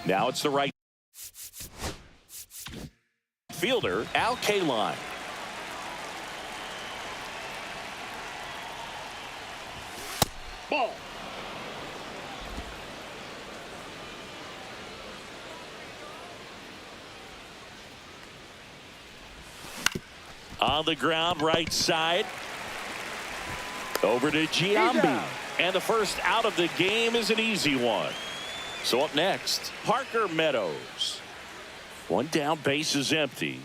Now it's the right fielder, Al Kaline. Ball. On the ground, right side. Over to Giambi. And the first out of the game is an easy one. So up next, Parker Meadows. One down, base is empty.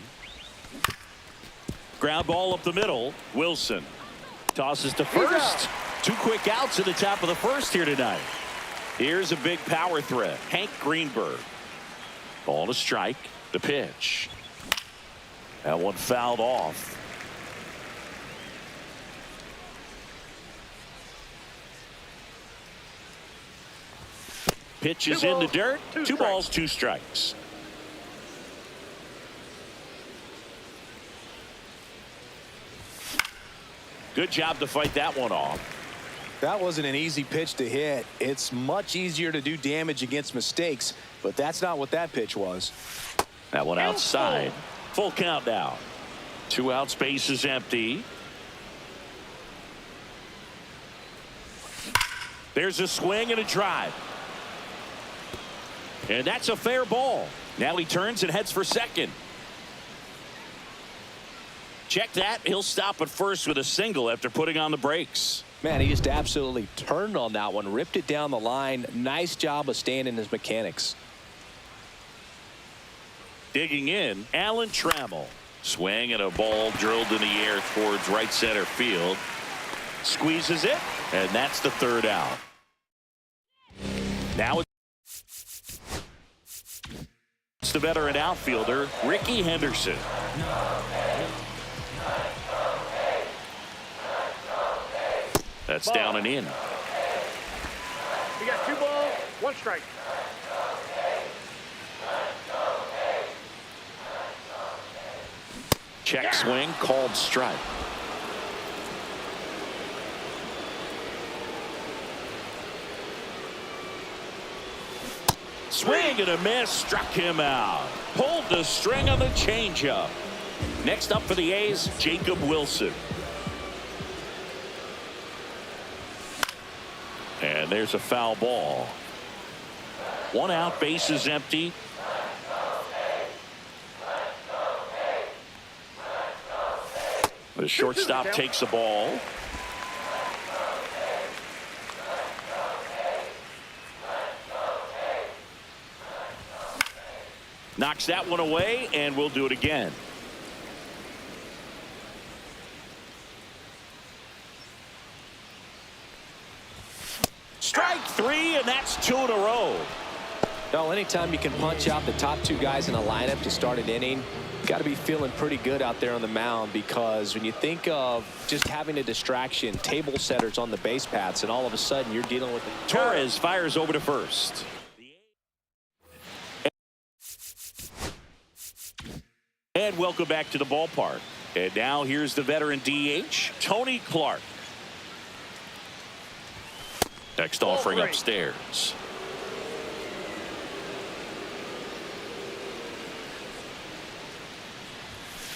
Ground ball up the middle. Wilson tosses to first. 2 quick outs at the top of the first here tonight. Here's a big power threat. Hank Greenberg. Ball to strike. The pitch. That one fouled off. Pitch is in the dirt. 2 balls, 2 strikes. Good job to fight that one off. That wasn't an easy pitch to hit. It's much easier to do damage against mistakes, but that's not what that pitch was. That one outside. Full count now. 2 outs, base is empty. There's a swing and a drive. And that's a fair ball. Now he turns and heads for second. Check that. He'll stop at first with a single after putting on the brakes. Man, he just absolutely turned on that one, ripped it down the line. Nice job of staying in his mechanics. Digging in, Alan Trammell. Swing and a ball drilled in the air towards right center field. Squeezes it, and that's the 3rd out. Now it's the veteran outfielder, Rickey Henderson. That's down and in. We got 2 balls, 1 strike. Check swing, called strike. Swing and a miss, struck him out. Pulled the string on the changeup. Next up for the A's, Jacob Wilson. And there's a foul ball. 1 out, base is empty. The shortstop takes the ball. Knocks that one away, and we'll do it again. Strike 3, and that's 2 in a row. No, anytime you can punch out the top 2 guys in a lineup to start an inning, got to be feeling pretty good out there on the mound, because when you think of just having a distraction, table setters on the base paths, and all of a sudden you're dealing with the Torres fires over to first. And welcome back to the ballpark. And now here's the veteran DH, Tony Clark. Next offering upstairs.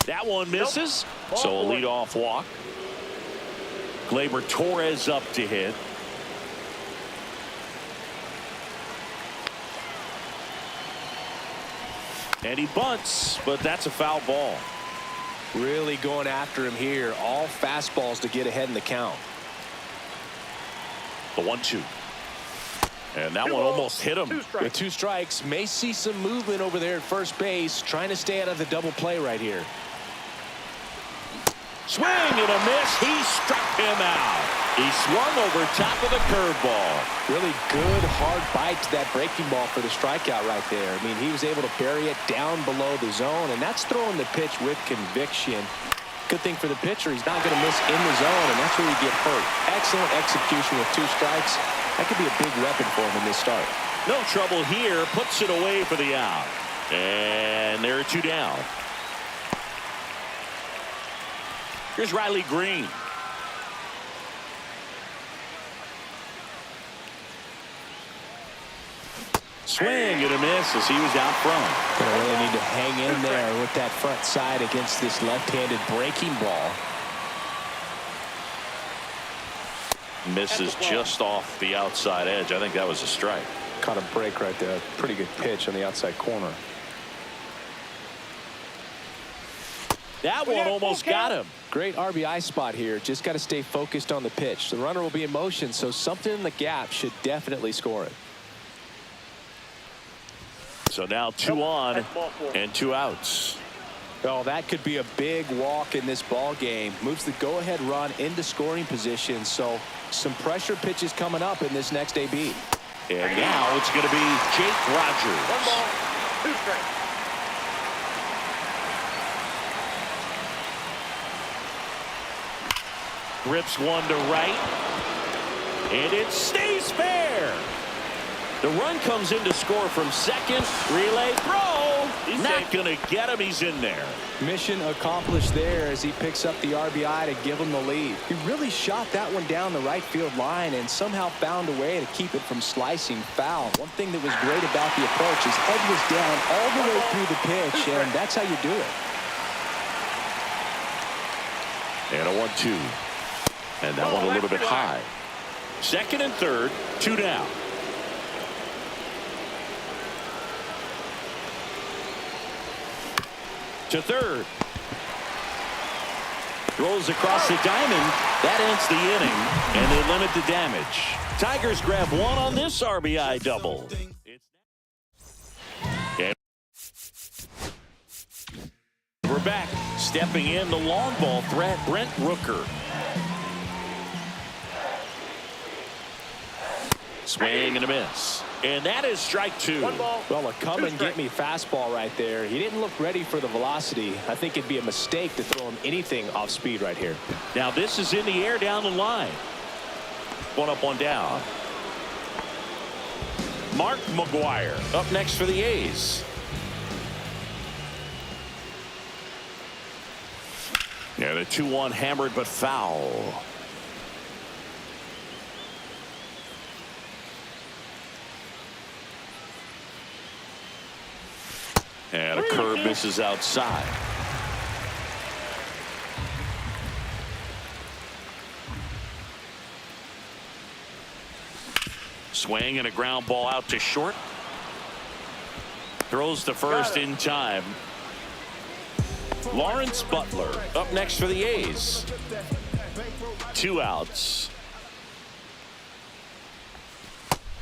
That one misses. So a leadoff walk. Gleyber Torres up to hit. And he bunts, but that's a foul ball. Really going after him here. All fastballs to get ahead in the count. The 1-2. And that one almost hit him. With 2 strikes, may see some movement over there at first base, trying to stay out of the double play right here. Swing and a miss. He struck him out. He swung over top of the curveball. Really good hard bite to that breaking ball for the strikeout right there. I mean, he was able to bury it down below the zone, and that's throwing the pitch with conviction. Good thing for the pitcher, he's not going to miss in the zone, and that's where you get hurt. Excellent execution with 2 strikes. That could be a big weapon for him in this start. No trouble here. Puts it away for the out. And there are 2 down. Here's Riley Green. Swing and a miss as he was out front. Gonna really need to hang in there with that front side against this left-handed breaking ball. Misses just off the outside edge. I think that was a strike. Caught a break right there. Pretty good pitch on the outside corner. That one almost got him. Great RBI spot here. Just got to stay focused on the pitch. The runner will be in motion, so something in the gap should definitely score it. So now 2 on and 2 outs. Oh, that could be a big walk in this ball game. Moves the go-ahead run into scoring position. So some pressure pitches coming up in this next AB. And now it's going to be Jake Rogers. 1 ball, 2 strikes. Rips one to right. And it stays fair. The run comes in to score from second. Relay throw. He's not going to get him. He's in there. Mission accomplished there as he picks up the RBI to give him the lead. He really shot that one down the right field line and somehow found a way to keep it from slicing foul. One thing that was great about the approach, his head was down all the way through the pitch, and that's how you do it. And a 1-2. And that one a little bit high. Second and third, 2 down. To third. Rolls across the diamond. That ends the inning, and they limit the damage. Tigers grab 1 on this RBI double. And we're back. Stepping in the long ball threat, Brent Rooker. Swing and a miss. And that is strike 2. 1 ball. Well, a come-and-get-me fastball right there. He didn't look ready for the velocity. I think it'd be a mistake to throw him anything off speed right here. Now this is in the air down the line. 1 up, 1 down. Mark McGwire up next for the A's. Yeah, the 2-1 hammered but foul. And a curve misses outside. Swing and a ground ball out to short. Throws to first in time. Lawrence Butler up next for the A's. 2 outs.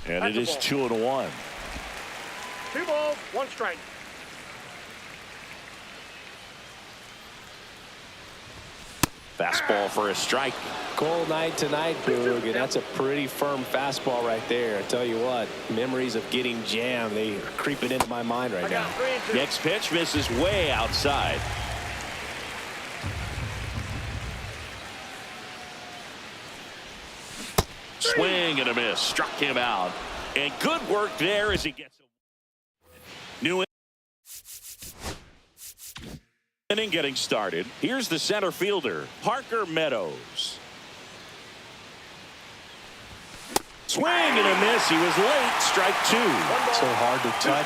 And it is 2-1. 2 balls, 1 strike. Fastball for a strike. Cold night tonight, Boog, and that's a pretty firm fastball right there. I tell you what, memories of getting jammed, they are creeping into my mind right now. Next pitch misses way outside. Swing and a miss. Struck him out. And good work there as he gets a new inning getting started. Here's the center fielder, Parker Meadows. Swing and a miss. He was late. Strike 2. So hard to touch.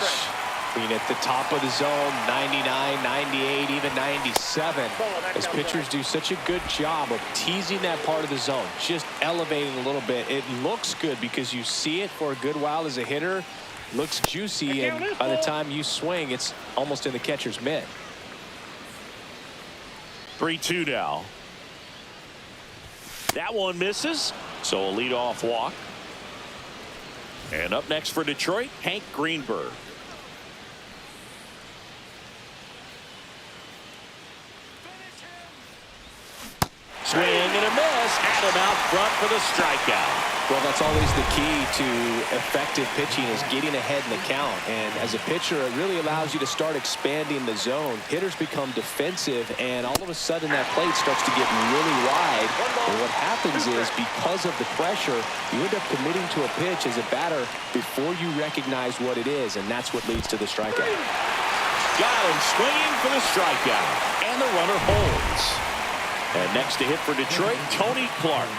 I mean, at the top of the zone, 99, 98, even 97. As pitchers do such a good job of teasing that part of the zone, just elevating a little bit. It looks good because you see it for a good while as a hitter. Looks juicy, and by the time you swing, it's almost in the catcher's mitt. 3-2 now. That one misses, so a leadoff walk. And up next for Detroit, Hank Greenberg. Swing and a miss. Had him out front for the strikeout. Well, that's always the key to effective pitching, is getting ahead in the count. And as a pitcher, it really allows you to start expanding the zone. Hitters become defensive, and all of a sudden that plate starts to get really wide. And what happens is, because of the pressure, you end up committing to a pitch as a batter before you recognize what it is, and that's what leads to the strikeout. Got him swinging for the strikeout, and the runner holds. And next to hit for Detroit, Tony Clark.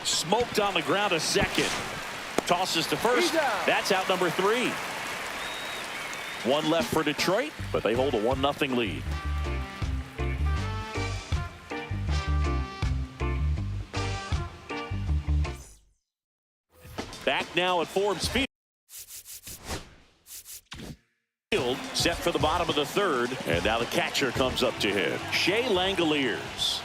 Smoked on the ground a second. Tosses to first. He's out. That's out number 3. One left for Detroit, but they hold a 1-0 lead. Back now at Forbes Field. Set for the bottom of the 3rd, and now the catcher comes up to hit. Shea Langoliers.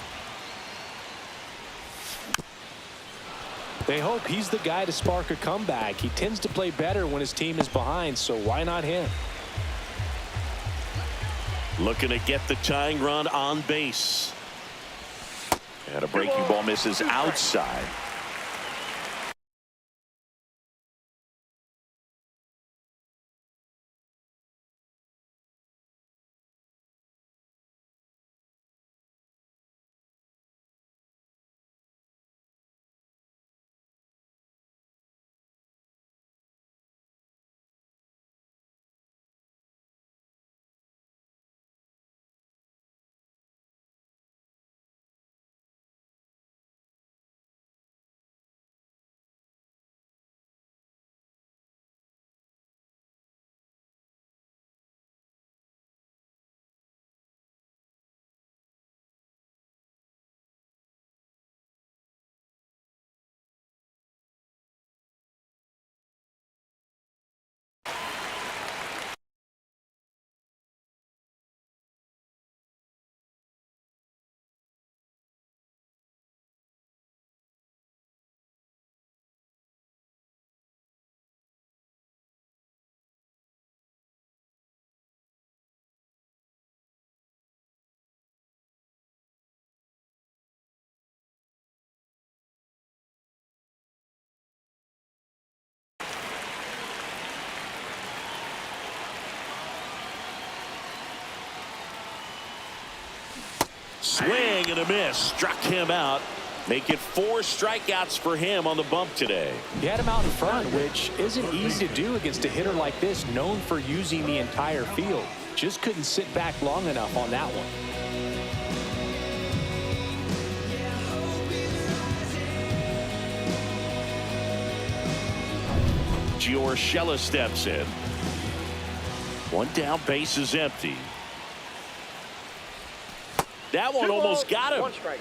They hope he's the guy to spark a comeback. He tends to play better when his team is behind, so why not him? Looking to get the tying run on base. And a breaking ball misses outside. Swing and a miss. Struck him out. Make it 4 strikeouts for him on the bump today. He had him out in front, which isn't easy to do against a hitter like this, known for using the entire field. Just couldn't sit back long enough on that one. Urshela steps in. One down, base is empty. That one almost got him. 1 strike.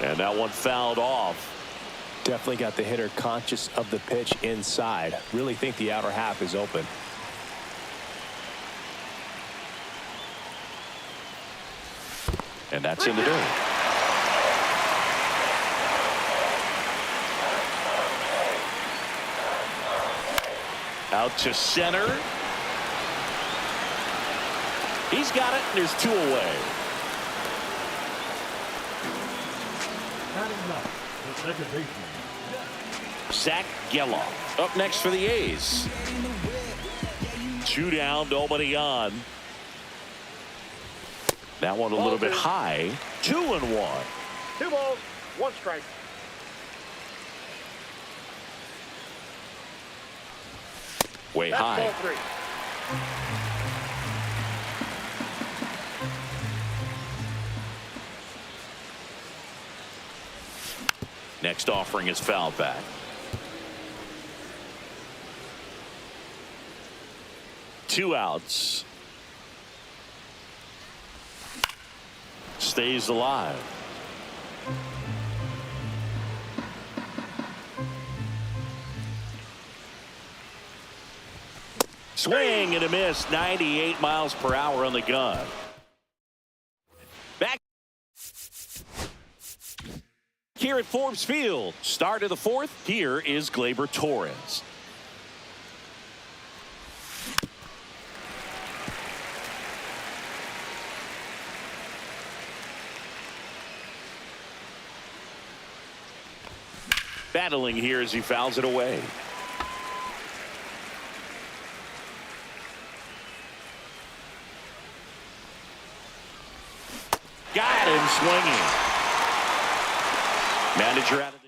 And that one fouled off. Definitely got the hitter conscious of the pitch inside. Really think the outer half is open. And that's in the dirt. Out to center. He's got it, and there's 2 away. Zach Geloff up next for the A's. 2 down, nobody on. That one a little bit high. 2-1. 2 balls, 1 strike. Way That's high. ball 3. Next offering is fouled back. Two outs. Stays alive. Swing and a miss. 98 miles per hour on the gun. Back here at Forbes Field. Start of the 4th. Here is Gleyber Torres. Battling here as he fouls it away. Got him swinging. Manager out of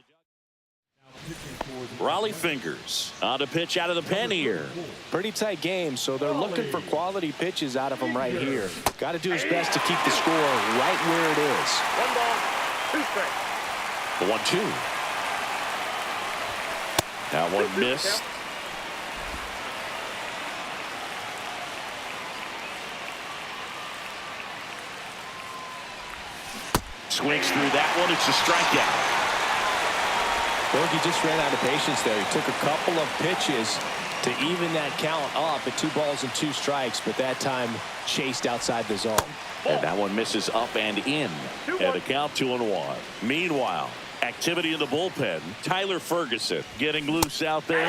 Rollie Fingers on the pitch out of the pen here. Pretty tight game, so they're looking for quality pitches out of him right here. Got to do his best to keep the score right where it is. 1 ball, 2 strikes. The 1-2. That one missed. Swings through that one. It's a strikeout. Bogey just ran out of patience there. He took a couple of pitches to even that count up at 2 balls and 2 strikes, but that time chased outside the zone. And that one misses up and in. And the count 2-1. Meanwhile, activity in the bullpen. Tyler Ferguson getting loose out there.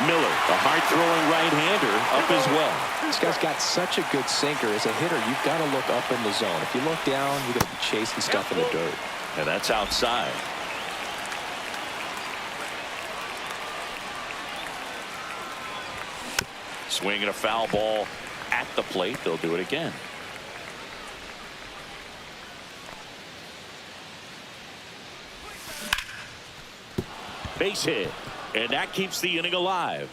Miller, a hard-throwing right-hander, up as well. This guy's got such a good sinker. As a hitter, you've got to look up in the zone. If you look down, you're going to be chasing stuff in the dirt. And that's outside. Swinging a foul ball at the plate. They'll do it again. Base hit. And that keeps the inning alive.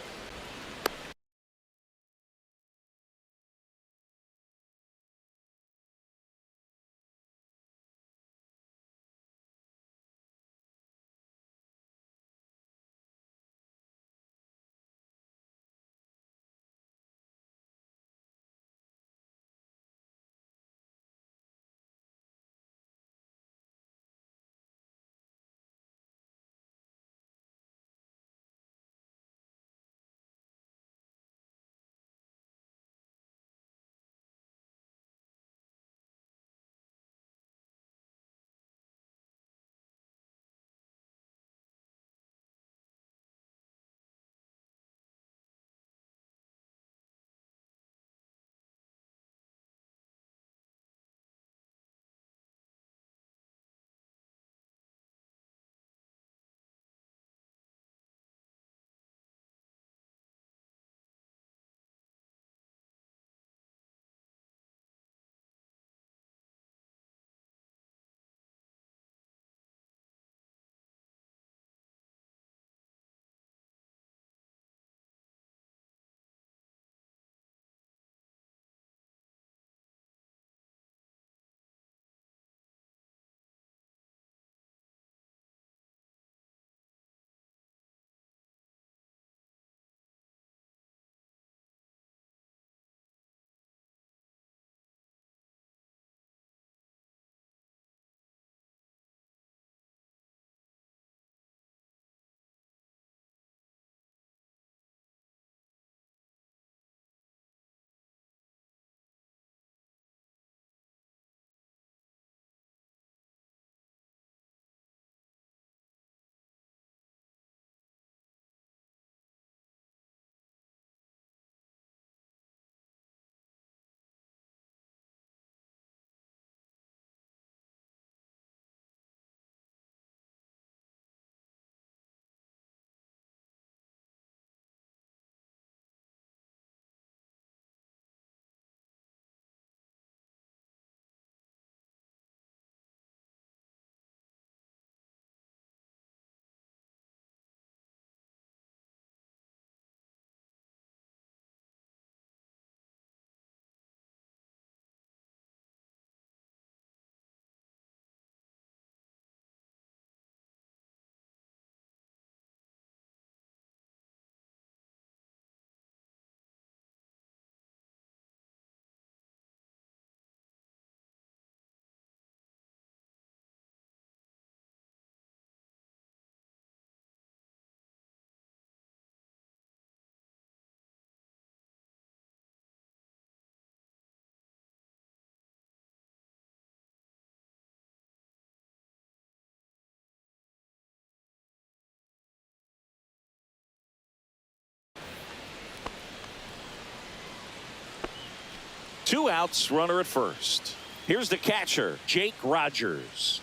Two outs, runner at first. Here's the catcher, Jake Rogers.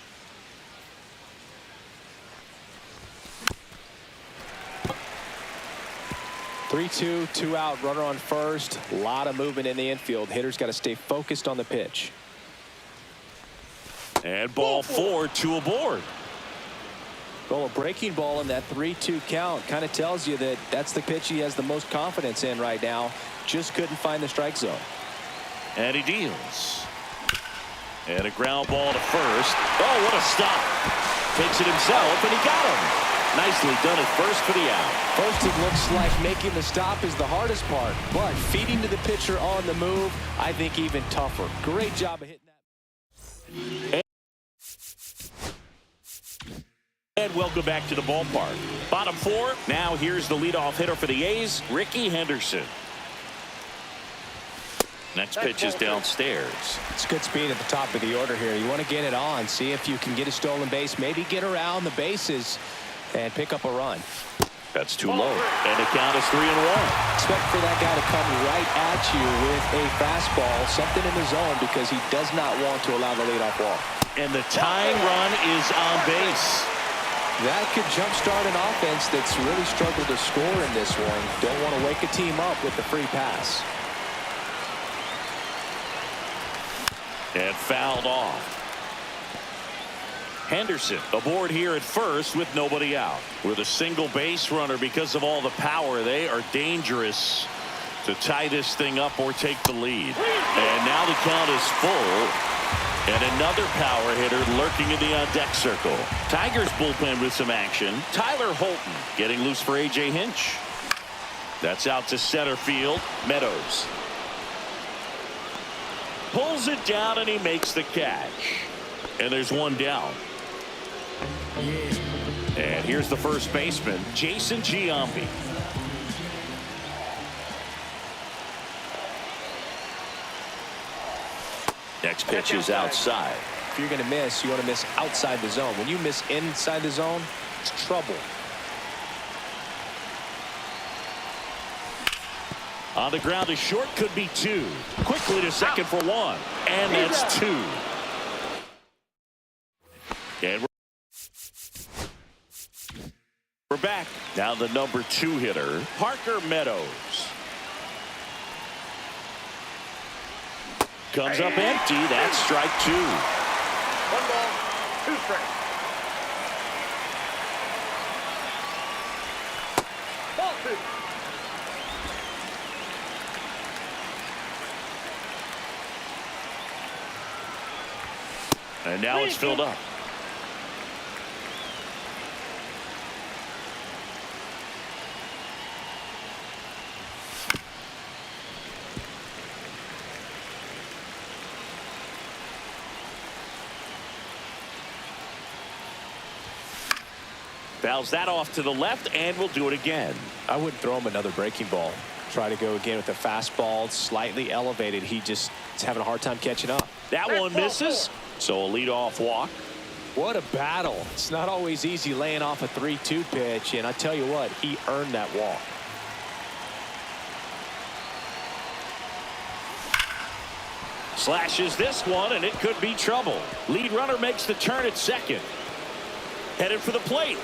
Three-two, 2 out, runner on first. A lot of movement in the infield. Hitter's got to stay focused on the pitch. And ball 4, 2 aboard. Well, a breaking ball in that 3-2 count kind of tells you that that's the pitch he has the most confidence in right now. Just couldn't find the strike zone. And he deals. And a ground ball to first. Oh, what a stop. Takes it himself, and he got him. Nicely done at first for the out. First, it looks like making the stop is the hardest part, but feeding to the pitcher on the move, I think even tougher. Great job of hitting that. And welcome back to the ballpark. Bottom four. Now here's the leadoff hitter for the A's, Ricky Henderson. Next pitch is downstairs. It's good speed at the top of the order here. You want to get it on, see if you can get a stolen base, maybe get around the bases and pick up a run. That's too low. And the count is 3-1. Expect for that guy to come right at you with a fastball, something in the zone, because he does not want to allow the leadoff walk. And the tying run is on base. That could jumpstart an offense that's really struggled to score in this one. Don't want to wake a team up with the free pass. And fouled off. Henderson aboard here at first with nobody out. With a single base runner, because of all the power, they are dangerous to tie this thing up or take the lead. And now the count is full. And another power hitter lurking in the on-deck circle. Tigers bullpen with some action. Tyler Holton getting loose for A.J. Hinch. That's out to center field. Meadows pulls it down, and he makes the catch. And there's one down. And here's the first baseman, Jason Giambi. Next pitch is outside. If you're going to miss, you want to miss outside the zone. When you miss inside the zone, it's trouble. On the ground is short, could be two. Quickly to second for one. And that's two. And we're back. Now the number 2 hitter, Parker Meadows. Comes up empty. That's strike 2. 1 ball, 2 strikes. Ball 2. And now it's filled up. Fouls that off to the left, and we'll do it again. I wouldn't throw him another breaking ball. Try to go again with the fastball, slightly elevated. He just is having a hard time catching up. That one misses. So a leadoff walk. What a battle. It's not always easy laying off a 3-2 pitch, and I tell you what, he earned that walk. Slashes this one, and it could be trouble. Lead runner makes the turn at second. Headed for the plate.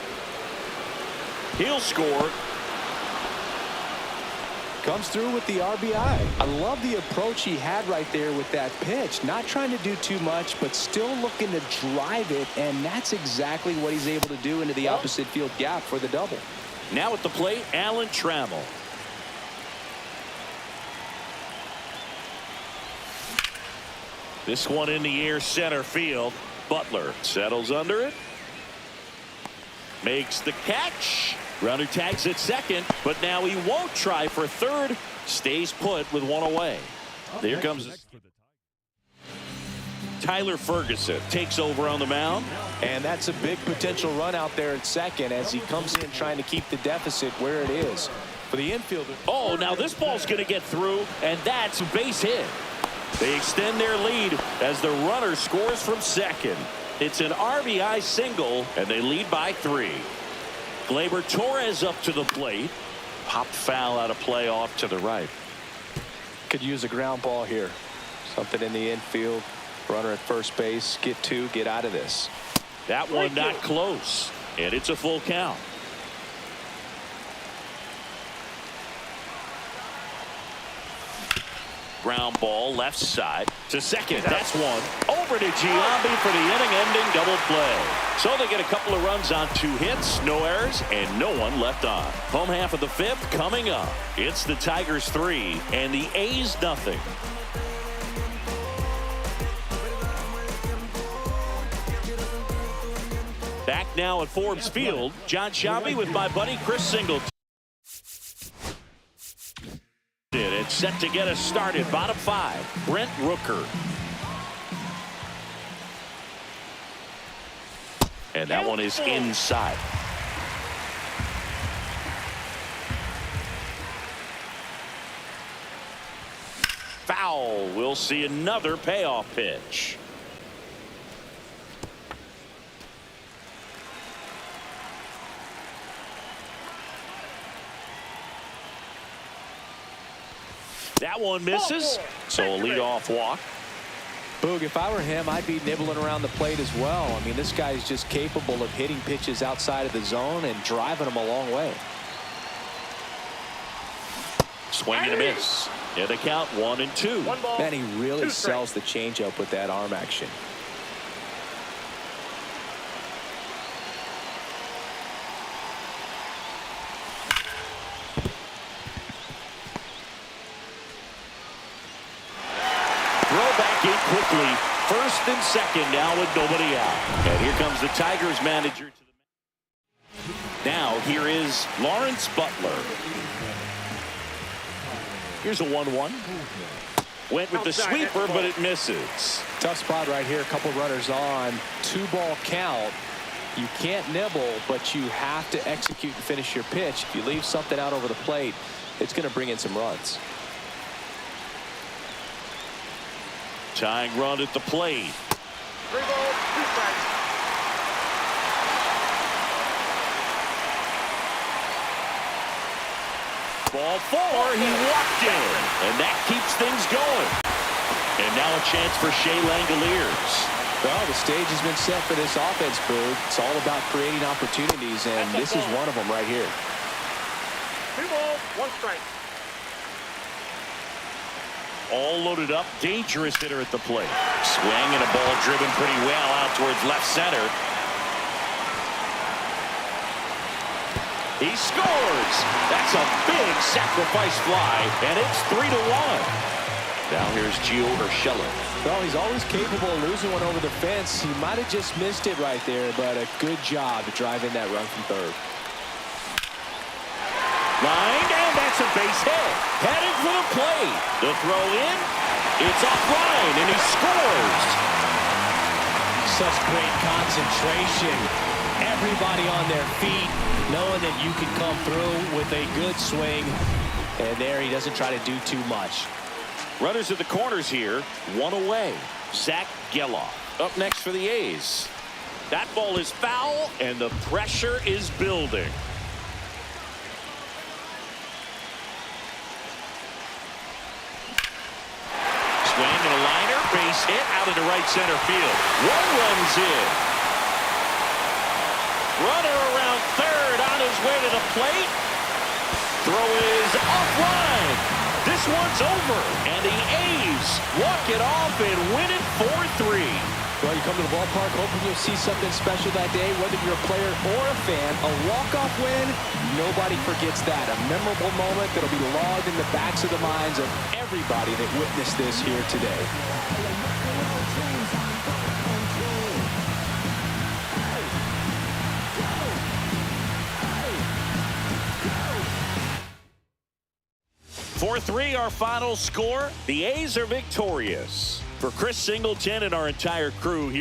He'll score. Comes through with the RBI. I love the approach he had right there with that pitch. Not trying to do too much, but still looking to drive it, and that's exactly what he's able to do into the opposite field gap for the double. Now at the plate, Alan Trammell. This one in the air, center field. Butler settles under it. Makes the catch. Runner tags at second, but now he won't try for third. Stays put with one away. There comes Tyler Ferguson. Takes over on the mound. And that's a big potential run out there at second as he comes in trying to keep the deficit where it is. For the infielder. Oh, now this ball's going to get through, and that's a base hit. They extend their lead as the runner scores from second. It's an RBI single, and they lead by 3. Gleyber Torres up to the plate. Popped foul out of play off to the right. Could use a ground ball here. Something in the infield. Runner at first base. Get 2. Get out of this. That one not close. And it's a full count. Ground ball left side to second. That's one. Over to Giambi for the inning-ending double play. So they get a couple of runs on 2 hits, no errors, and no one left on. Home half of the 5th coming up. It's the Tigers 3 and the A's nothing. Back now at Forbes Field, Jon Sciambi with my buddy Chris Singleton. It's set to get us started. Bottom 5, Brent Rooker. And that one is inside. Foul. We'll see another payoff pitch. That one misses, so a leadoff walk. Boog, if I were him, I'd be nibbling around the plate as well. I mean, this guy's just capable of hitting pitches outside of the zone and driving them a long way. Swing and a miss. Yeah, they count 1-2. Man, he really sells the changeup with that arm action. Quickly, 1st and 2nd now with nobody out. And here comes the Tigers manager. Now here is Lawrence Butler. Here's a 1-1. Went with the sweeper, but it misses. Tough spot right here. A couple runners on. 2-ball count. You can't nibble, but you have to execute and finish your pitch. If you leave something out over the plate, it's going to bring in some runs. Tying run at the plate. 3 balls, 2 strikes. Ball 4, he walked in, and that keeps things going. And now a chance for Shea Langoliers. Well, the stage has been set for this offense, Boog. It's all about creating opportunities, and this is one of them right here. 2 balls, 1 strike. All loaded up, dangerous hitter at the plate. Swing and a ball driven pretty well out towards left center. He scores. That's a big sacrifice fly, and it's 3-1. Now here's Gio Urshela. Well, he's always capable of losing one over the fence. He might have just missed it right there, but a good job to drive in that run from 3rd. Lined, and that's a base hit. Heading for the plate. The throw in. It's offline, and he scores. Such great concentration. Everybody on their feet, knowing that you can come through with a good swing. And there he doesn't try to do too much. Runners at the corners here. 1 away. Zach Geloff up next for the A's. That ball is foul, and the pressure is building. Swing and a liner, base hit out into right center field. 1 runs in. Runner around 3rd on his way to the plate. Throw is offline. This one's over, and the A's walk it off and win it 4-3. Well, you come to the ballpark hoping you'll see something special that day, whether you're a player or a fan. A walk-off win, nobody forgets that. A memorable moment that'll be logged in the backs of the minds of everybody that witnessed this here today. (4-3) our final score. The A's are victorious. For Chris Singleton and our entire crew here.